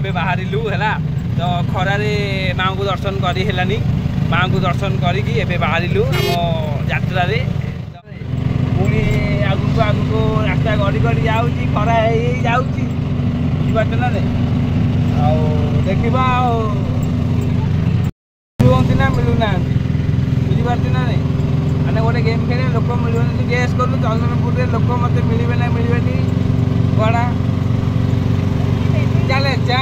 एबे बाहरिलु हैला तो खरारे माँ को दर्शन करी हेलानी माँ को दर्शन करिकी एबे बाहरिलु आम यात्रा रे पुणी आगु आगु रास्ता गड़ी गड़ी जाउची खरा जाउची बुझिपारछ ना रे आ देखिबा मिलुंती ना मिलुना बुझिपारछ ना रे मैंने गोटे गेम खेले लोक मिलने गेस कलु चंदनपुर में लोक मत मिलवे ना मिलवे कड़ा चले चा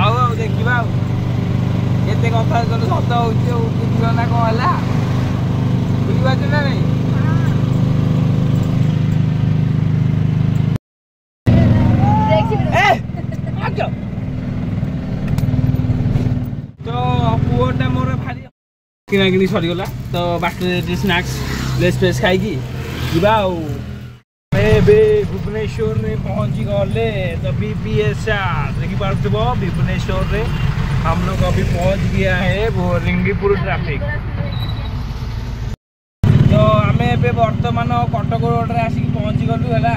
आओ देखा केते कथा सत हो ना कौन है बुझिपारछ ना नहीं तो पुओटा मोर भारी किना किनी सरीगला तो बाटे स्नैक्स लेस पेस खाई भुवनेश्वर रे पहुंची गले तो बीपीएसआर देखी पार्थिव भुवनेश्वर रे हम लोग अभी पहुंच गया है वो रिंगीपुर ट्रैफिक तो आमे एबे वर्तमान कटक रोड रे आसिक पहुंची गलु हैला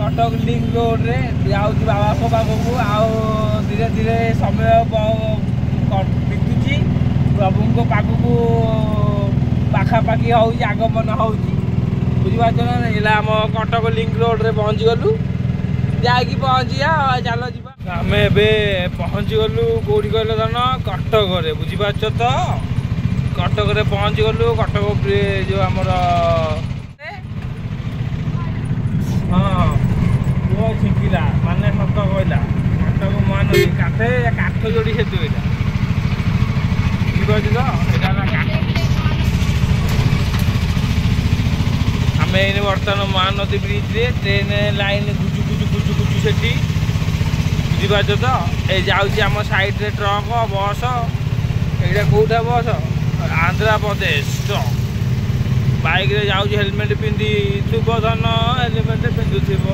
कटक लिंक रोड रे जाउची बाबा को पाखु आओ धीरे धीरे समय बीतुची प्रभु को पाखु पाखापाखि हो आगमन हो बुझिपारछ ना नहीं आम कटक लिंक रोड रे पहुँची गलु जाकि पहुँचिया चल जा आम ए पहुँची गलु कौटी कहल धन कटक रे बुझिपारछ तो कटक रे पहुँची गलु कटक जो आमर हाँ पुओ छिंकिला माने सत कहला कटक महानदी काठे काठ जोड़ी सेतु एटा बुझिपारछ तो एटा आम ये बर्तमान महानदी ब्रिज रे ट्रेन लाइन गुजु गुजु गुजु गुजु से बुझिपारछ तो ये जाऊँगी आम साइड रे ट्रक बस ये कौटा बस आंध्र प्रदेश ट्रक बाइक रे जाऊँ हेलमेट पिंधि थुब धन हेलमेट पिंधुव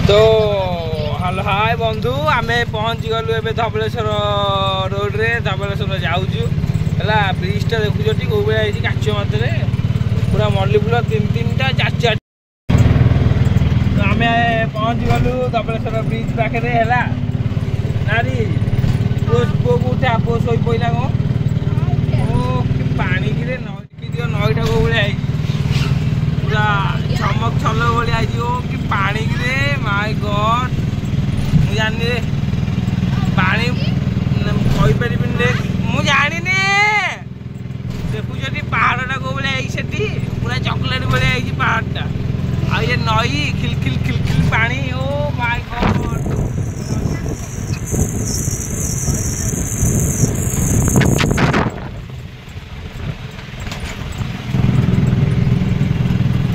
तो हेलो हाय बंधु आम पहुँची गलु ए धबलेश्वर रोड रे धबलेश्वर जाऊँ है ब्रिजटा देखुच कौ भाई काच मात्रे पूरा मल्ली फुल तीन तीन टा चार चार तो आम पहुँची गलु धबलेश्वर ब्रिज पाखे है नारी पुओ को उठा पुओ शो पड़ा कौन पानी कि दियो नईटा कौ भाई पूरा चमक छल भाई कि पानी कि माय गॉड मुझे जानी रे पानी कहीपर मुझे जानी देखुच पहाड़टा कौ भाई पूरा चॉकलेट भाई पहाड़टा आ ये नई खिलखिल खिलखिल पानी ओ माय गॉड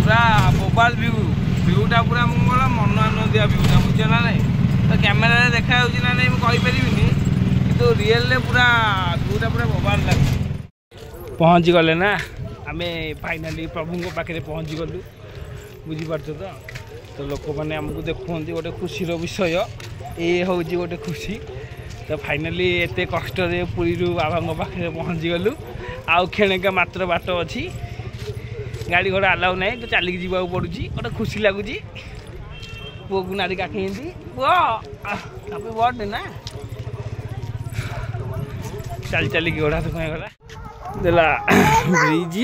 पूरा मोबाइल व्यूटा पूरा मोर मन आनंदिया व्यूटा बुझे ना नहीं तो कैमेरा देखा ना नहीं मुझे कि रियल पूरा व्यूटा पूरा मोबाइल लगे पहुँची गले ना आम फाइनाली प्रभु पाखे पहुँची गलु बुझिपारछ तो लोक मैंने आमको देखुंत गोटे खुशी विषय ये हूँ गोटे खुशी तो फाइनाली एत कष्ट पुरी बाबा पाखे पहुँची गलु आउ खेणिका मात्र बाट अच्छी गाड़ी घोड़ा आलाउ ना तो चलिक जावाक पड़ू गोटे खुशी लगुच पुओ को नारी काखी पुओ बर्थडे ना चल चलिक गोड़ा तो गला देला ब्रिज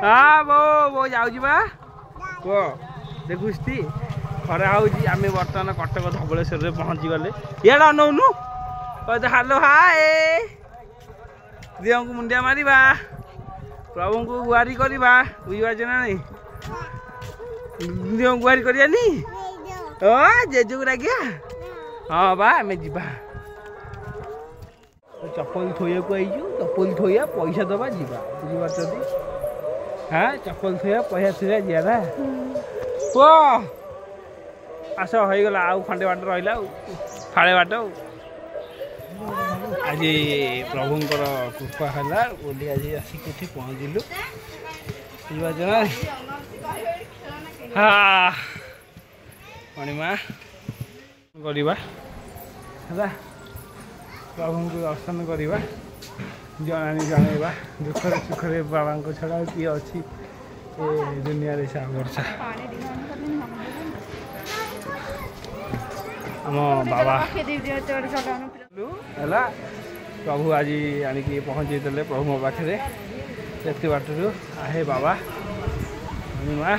हाँ वो जाऊँ बा वो देखुती खरा होगी आम बर्तमान कटक धबलेश्वर में पहुँची गले इड़ा नौनु हालो हाय दिह को मुंडिया मारिबा प्रभु को गुहारी करवा बुझिपारछ ना नहीं दिह गुहारी करानी जेजू को डाकिया हाँ बा आम जा चप्पल थोया को आईचु चप्पल थोया पैसा दबा जीवा बुझिपारछ हाँ चप्पल थोया पैसा थोया जा ना पुओ आस हो गला आउ खंडे बाट रहा फाड़े बाट आज प्रभुंकर कृपा है बोली आज आसिक पहुँचलु बुझिपारछ हाँ अणिमा करवा प्रभु को दर्शन करवा जनानी जनइबा दुखरे सुखरे बाबा को छड़ा किए अच्छी दुनिया सा वर्षा आम बाबा है प्रभु आज आणिक पहुँचे प्रभु मो पाखे एत बाटर आहे बाबा माँ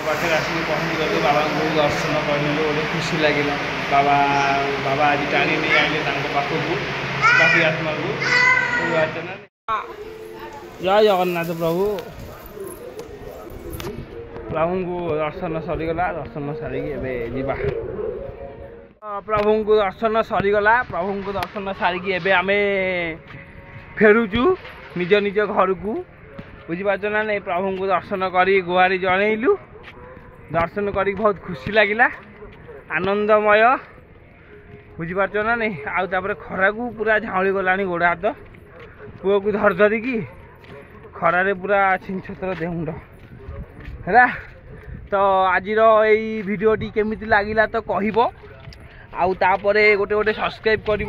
पाखे आसिक पहुँची गलु बाबा को दर्शन करूँ गोटे खुशी लगे बाबा बाबा आज टाणी नहीं आइले पाखक बाकी आत्मा को जय जगन्नाथ प्रभु प्रभु को दर्शन सरीगला दर्शन सारिकी एबे प्रभु को दर्शन सरीगला प्रभु को दर्शन सारिकी एबे आमे फेरुचु निज निज घर को बुझीपार ना नहीं प्रभु को दर्शन करी गुहारी जनइलु दर्शन करी बहुत खुशी लगिला आनंदमय बुझीपार ना नहीं आउे खरा को पूरा झाऊली गला गोड़ हाथ पुओ को धर धरिकी खरारे पूरा छिंछतर देमुंड है तो आज भिडियोटी केमिति लागिला तो कहब आउे गोटे गोटे सब्सक्राइब कर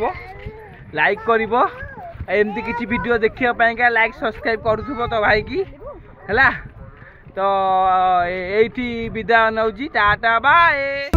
लाइक कर एमती किसी वीडियो देखा लाइक सब्सक्राइब करूथुबो तो भाई की है तो ये विदा नौजी टाटा बाय।